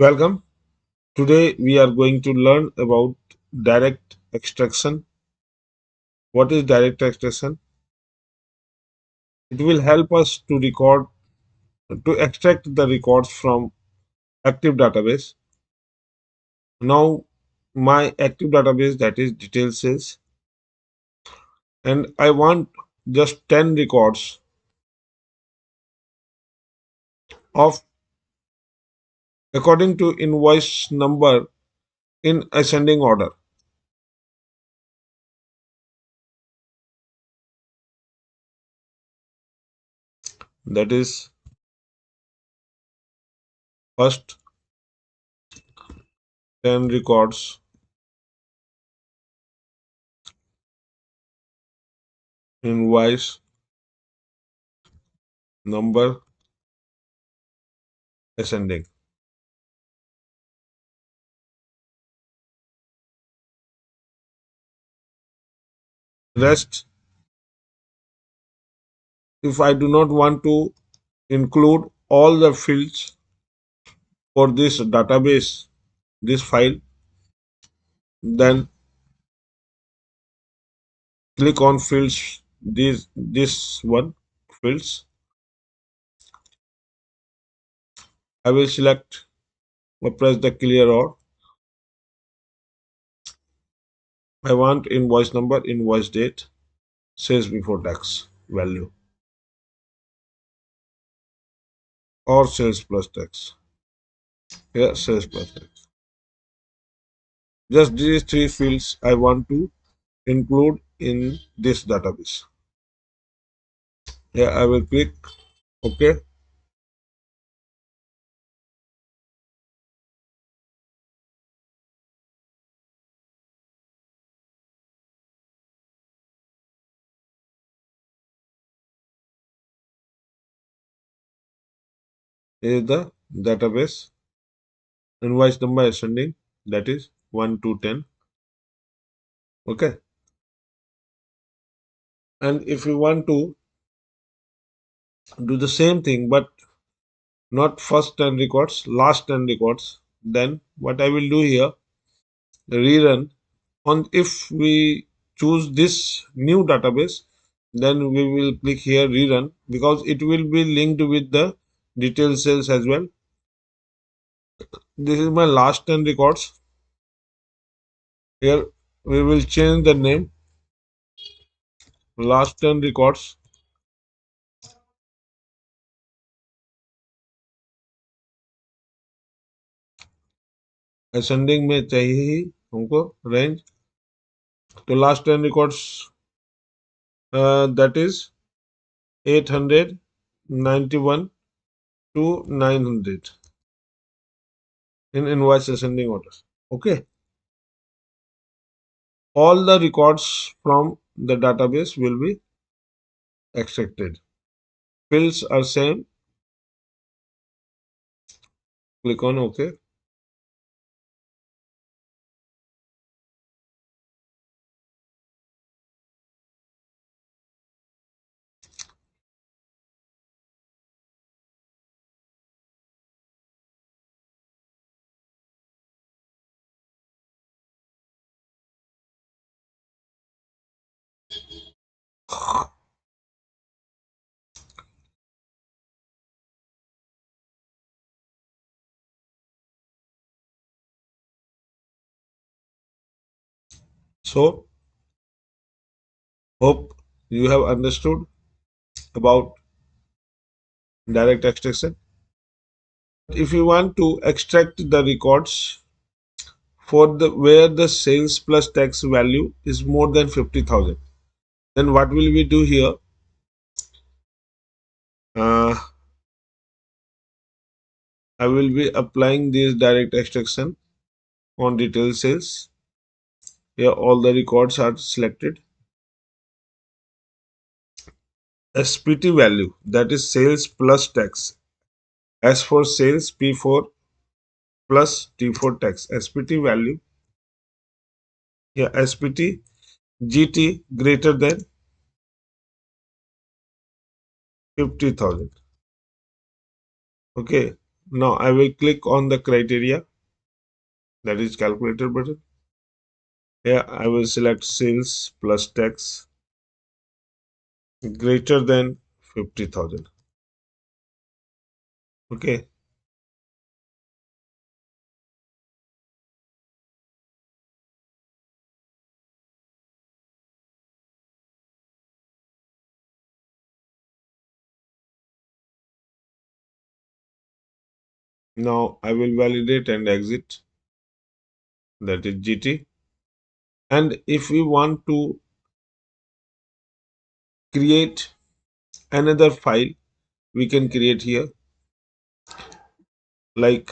Welcome. Today we are going to learn about direct extraction. What is direct extraction? It will help us to extract the records from active database. Now my active database, that is detail sales, and I want just 10 records of according to invoice number in ascending order. That is first 10 records invoice number ascending. Rest, if I do not want to include all the fields for this database, this file, then click on fields, this one fields. I will select or press the clear or. I want invoice number, invoice date, sales before tax value, or sales plus tax. Here, sales plus tax. Just these three fields I want to include in this database. Here I will click OK. Here is the database. Invoice number ascending, that is 1 to 10. Okay. And if you want to do the same thing but not first 10 records, last 10 records, then what I will do here, rerun. On if we choose this new database, then we will click here rerun, because it will be linked with the detail sales as well. This is my last 10 records. Here we will change the name, last 10 records. Ascending में चाहिए ही हमको range, तो last 10 records that is 891 to 900 in invoice ascending order. Okay, all the records from the database will be extracted. Fields are same. Click on OK. So hope you have understood about direct extraction. If you want to extract the records for the where the sales plus tax value is more than 50,000, then what will we do here? I will be applying this direct extraction on detail sales. Here all the records are selected. SPT value, that is sales plus tax. As for sales, P4 plus T4 tax. SPT value, yeah, SPT GT greater than 50,000. Okay, Now I will click on the criteria, that is calculator button. Here I will select sales plus tax greater than 50,000. Okay. Now I will validate and exit, that is GT. And if we want to create another file, we can create here, like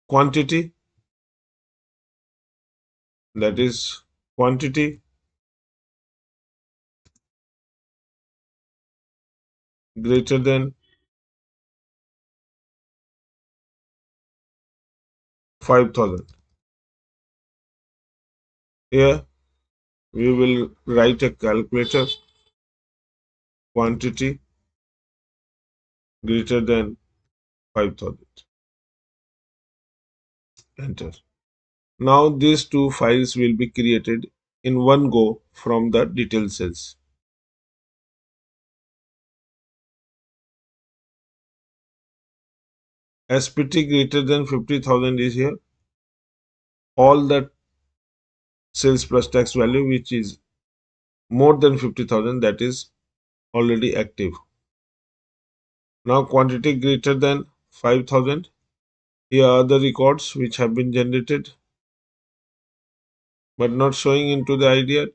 quantity, that is quantity greater than 5,000. Here we will write a calculator, quantity greater than 5,000. Enter. Now these two files will be created in one go from the detail cells. SPT greater than 50,000 is here. All the sales plus tax value which is more than 50,000, that is already active. Now quantity greater than 5,000. Here are the records which have been generated but not showing into the idea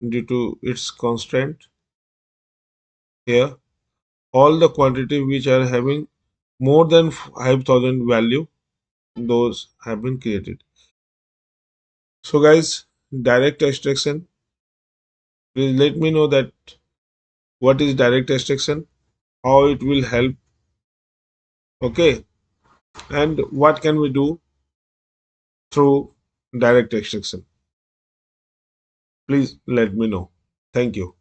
due to its constraint. Here all the quantity which are having more than 5,000 value, those have been created. So guys, direct extraction, please let me know that what is direct extraction, how it will help, okay, and what can we do through direct extraction. Please let me know. Thank you.